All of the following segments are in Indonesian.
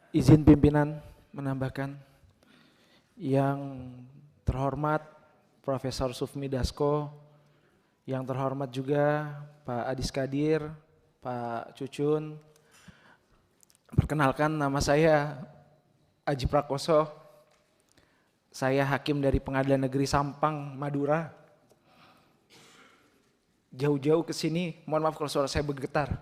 Izin pimpinan menambahkan, yang terhormat Profesor Sufmi Dasko, yang terhormat juga Pak Adis Kadir, Pak Cucun. Perkenalkan, nama saya Aji Prakoso. Saya hakim dari Pengadilan Negeri Sampang, Madura. Jauh-jauh ke sini, mohon maaf kalau suara saya bergetar.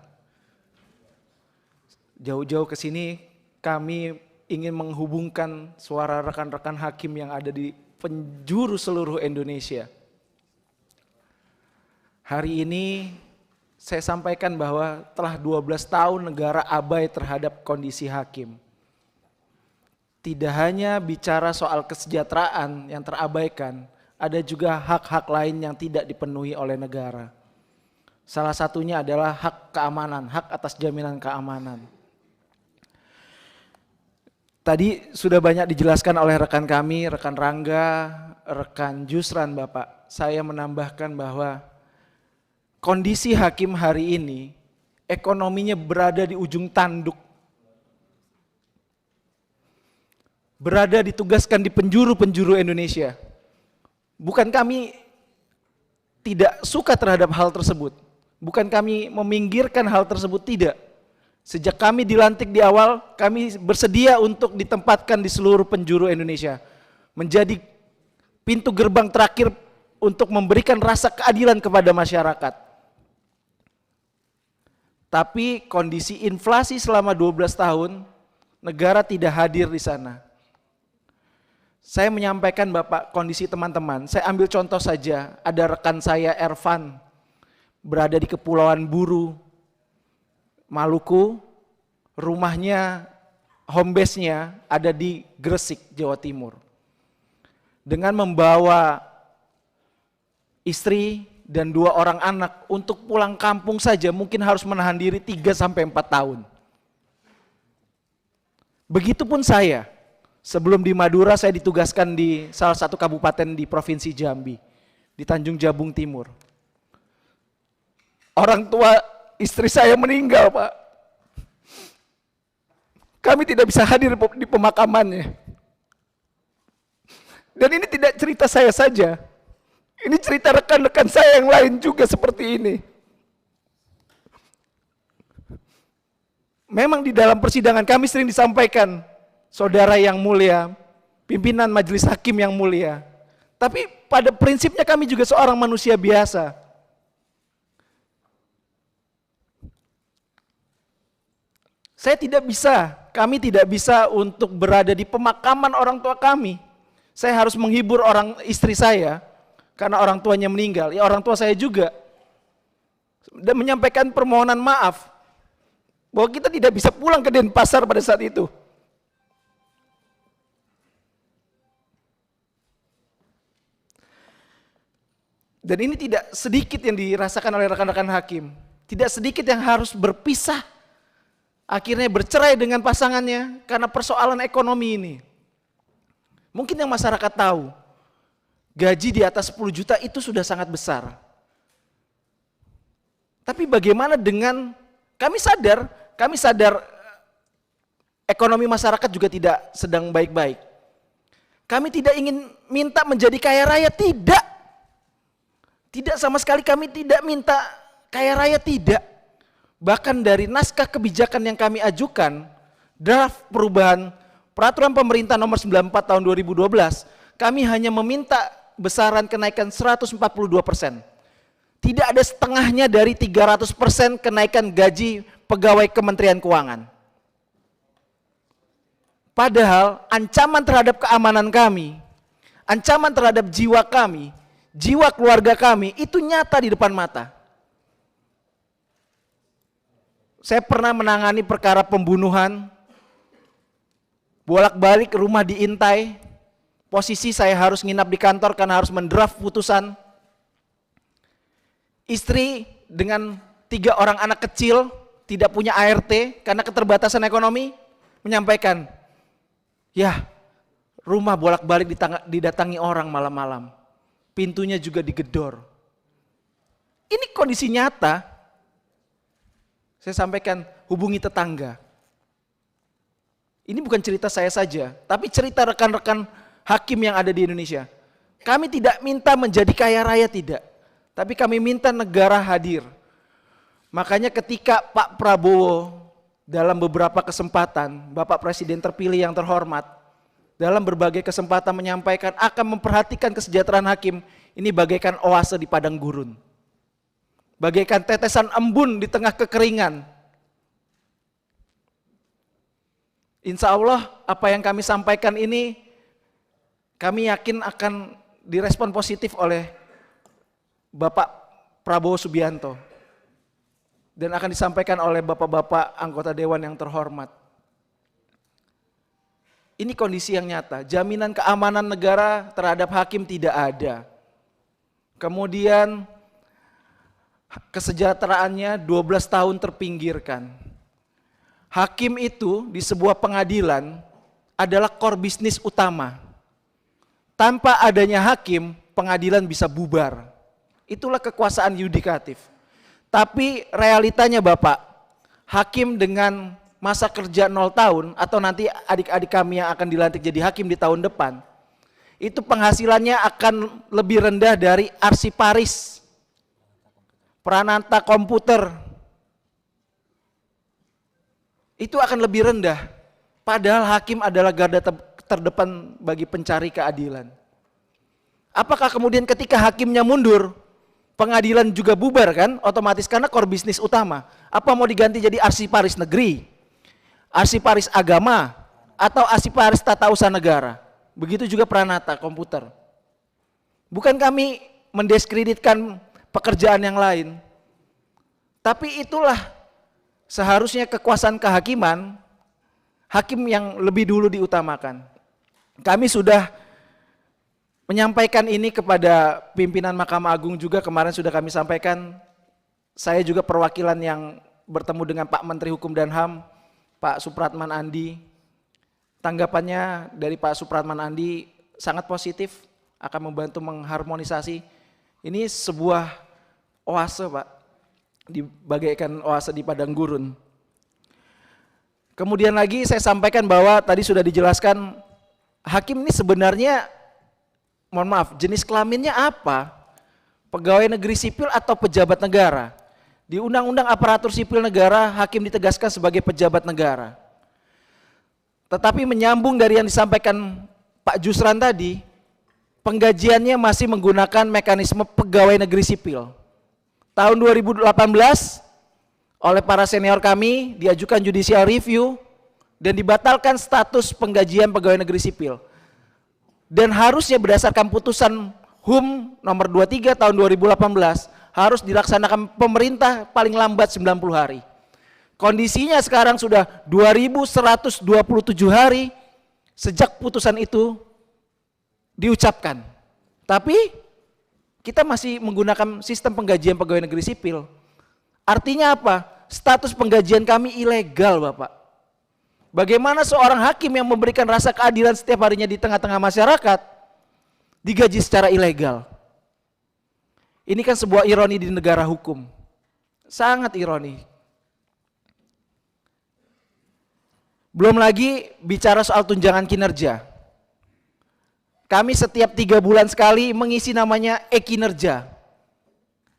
Jauh-jauh ke sini kami ingin menghubungkan suara rekan-rekan hakim yang ada di penjuru seluruh Indonesia. Hari ini saya sampaikan bahwa telah 12 tahun negara abai terhadap kondisi hakim. Tidak hanya bicara soal kesejahteraan yang terabaikan, ada juga hak-hak lain yang tidak dipenuhi oleh negara. Salah satunya adalah hak keamanan, hak atas jaminan keamanan. Tadi sudah banyak dijelaskan oleh rekan kami, rekan Rangga, rekan Jusran Bapak. Saya menambahkan bahwa kondisi hakim hari ini, ekonominya berada di ujung tanduk. Berada ditugaskan di penjuru-penjuru Indonesia. Bukan kami tidak suka terhadap hal tersebut. Bukan kami meminggirkan hal tersebut, tidak. Sejak kami dilantik di awal, kami bersedia untuk ditempatkan di seluruh penjuru Indonesia. Menjadi pintu gerbang terakhir untuk memberikan rasa keadilan kepada masyarakat. Tapi kondisi inflasi selama 12 tahun, negara tidak hadir di sana. Saya menyampaikan Bapak kondisi teman-teman, saya ambil contoh saja, ada rekan saya Ervan, berada di Kepulauan Buru, Maluku, rumahnya, home base-nya ada di Gresik, Jawa Timur. Dengan membawa istri dan 2 orang anak untuk pulang kampung saja mungkin harus menahan diri 3-4 tahun. Begitupun saya, sebelum di Madura saya ditugaskan di salah satu kabupaten di Provinsi Jambi, di Tanjung Jabung Timur. Orang tua istri saya meninggal, Pak. Kami tidak bisa hadir di pemakamannya. Dan ini tidak cerita saya saja. Ini cerita rekan-rekan saya yang lain juga seperti ini. Memang di dalam persidangan kami sering disampaikan, saudara yang mulia, pimpinan majelis hakim yang mulia. Tapi pada prinsipnya kami juga seorang manusia biasa. Kami tidak bisa untuk berada di pemakaman orang tua kami. Saya harus menghibur istri saya, karena orang tuanya meninggal, ya orang tua saya juga. Dan menyampaikan permohonan maaf, bahwa kita tidak bisa pulang ke Denpasar pada saat itu. Dan ini tidak sedikit yang dirasakan oleh rekan-rekan hakim. Tidak sedikit yang harus berpisah, akhirnya bercerai dengan pasangannya karena persoalan ekonomi ini. Mungkin yang masyarakat tahu, gaji di atas 10 juta itu sudah sangat besar. Tapi bagaimana dengan, kami sadar ekonomi masyarakat juga tidak sedang baik-baik. Kami tidak ingin minta menjadi kaya raya, tidak. Tidak sama sekali kami tidak minta kaya raya, tidak. Bahkan dari naskah kebijakan yang kami ajukan, draft perubahan peraturan pemerintah nomor 94 tahun 2012, kami hanya meminta besaran kenaikan 142%. Tidak ada setengahnya dari 300% kenaikan gaji pegawai Kementerian Keuangan. Padahal ancaman terhadap keamanan kami, ancaman terhadap jiwa kami, jiwa keluarga kami itu nyata di depan mata. Saya pernah menangani perkara pembunuhan, bolak-balik rumah diintai, posisi saya harus nginap di kantor karena harus mendraft putusan. Istri dengan 3 orang anak kecil, tidak punya ART karena keterbatasan ekonomi, menyampaikan, ya rumah bolak-balik didatangi orang malam-malam, pintunya juga digedor. Ini kondisi nyata. Saya sampaikan, hubungi tetangga. Ini bukan cerita saya saja, tapi cerita rekan-rekan hakim yang ada di Indonesia. Kami tidak minta menjadi kaya raya, tidak. Tapi kami minta negara hadir. Makanya ketika Pak Prabowo dalam beberapa kesempatan, Bapak Presiden terpilih yang terhormat, dalam berbagai kesempatan menyampaikan akan memperhatikan kesejahteraan hakim, ini bagaikan oase di padang gurun. Bagaikan tetesan embun di tengah kekeringan. Insya Allah apa yang kami sampaikan ini kami yakin akan direspon positif oleh Bapak Prabowo Subianto dan akan disampaikan oleh bapak-bapak anggota dewan yang terhormat. Ini kondisi yang nyata, jaminan keamanan negara terhadap hakim tidak ada. Kemudian kesejahteraannya 12 tahun terpinggirkan. Hakim itu di sebuah pengadilan adalah core bisnis utama. Tanpa adanya hakim, pengadilan bisa bubar. Itulah kekuasaan yudikatif. Tapi realitanya Bapak, hakim dengan masa kerja 0 tahun atau nanti adik-adik kami yang akan dilantik jadi hakim di tahun depan, itu penghasilannya akan lebih rendah dari arsiparis, peranata komputer. Itu akan lebih rendah. Padahal hakim adalah garda terdepan bagi pencari keadilan. Apakah kemudian ketika hakimnya mundur, pengadilan juga bubar kan? Otomatis karena core bisnis utama. Apa mau diganti jadi arsiparis negeri, arsiparis agama, atau arsiparis tata usaha negara? Begitu juga peranata komputer. Bukan kami mendiskreditkan pekerjaan yang lain, tapi itulah seharusnya kekuasaan kehakiman, hakim yang lebih dulu diutamakan. Kami sudah menyampaikan ini kepada pimpinan Mahkamah Agung juga, kemarin sudah kami sampaikan. Saya juga perwakilan yang bertemu dengan Pak Menteri Hukum dan HAM, Pak Supratman Andi. Tanggapannya dari Pak Supratman Andi sangat positif, akan membantu mengharmonisasi. Ini sebuah oase Pak, bagaikan oase di padang gurun. Kemudian lagi saya sampaikan bahwa tadi sudah dijelaskan, hakim ini sebenarnya, mohon maaf, jenis kelaminnya apa? Pegawai negeri sipil atau pejabat negara? Di Undang-Undang Aparatur Sipil Negara, hakim ditegaskan sebagai pejabat negara. Tetapi menyambung dari yang disampaikan Pak Jusran tadi, penggajiannya masih menggunakan mekanisme pegawai negeri sipil. Tahun 2018 oleh para senior kami diajukan judicial review dan dibatalkan status penggajian pegawai negeri sipil. Dan harusnya berdasarkan putusan HUM nomor 23 tahun 2018 harus dilaksanakan pemerintah paling lambat 90 hari. Kondisinya sekarang sudah 2127 hari sejak putusan itu diucapkan. Tapi kita masih menggunakan sistem penggajian pegawai negeri sipil. Artinya apa? Status penggajian kami ilegal Bapak. Bagaimana seorang hakim yang memberikan rasa keadilan setiap harinya di tengah-tengah masyarakat digaji secara ilegal? Ini kan sebuah ironi di negara hukum. Sangat ironi. Belum lagi bicara soal tunjangan kinerja. Kami setiap 3 bulan sekali mengisi namanya e-kinerja.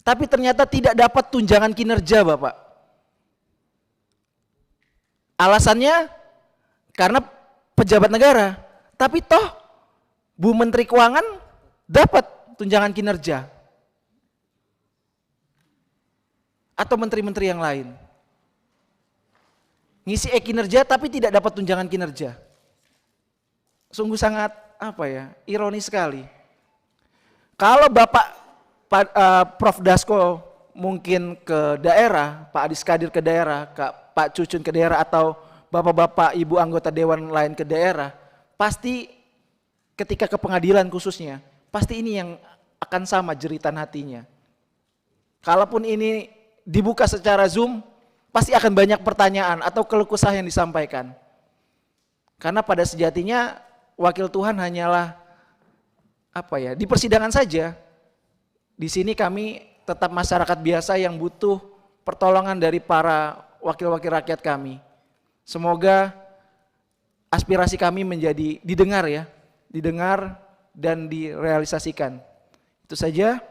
Tapi ternyata tidak dapat tunjangan kinerja Bapak. Alasannya karena pejabat negara. Tapi toh Bu Menteri Keuangan dapat tunjangan kinerja. Atau menteri-menteri yang lain. Ngisi e-kinerja tapi tidak dapat tunjangan kinerja. Sungguh sangat ironis sekali. Kalau Bapak Prof Dasko mungkin ke daerah, Pak Adis Kadir ke daerah, Pak Cucun ke daerah, atau Bapak-bapak Ibu anggota dewan lain ke daerah, pasti ketika ke pengadilan khususnya, pasti ini yang akan sama jeritan hatinya. Kalaupun ini dibuka secara Zoom, pasti akan banyak pertanyaan atau keluh kesah yang disampaikan. Karena pada sejatinya wakil Tuhan hanyalah di persidangan saja. Di sini kami tetap masyarakat biasa yang butuh pertolongan dari para wakil-wakil rakyat kami. Semoga aspirasi kami menjadi didengar ya, didengar dan direalisasikan. Itu saja.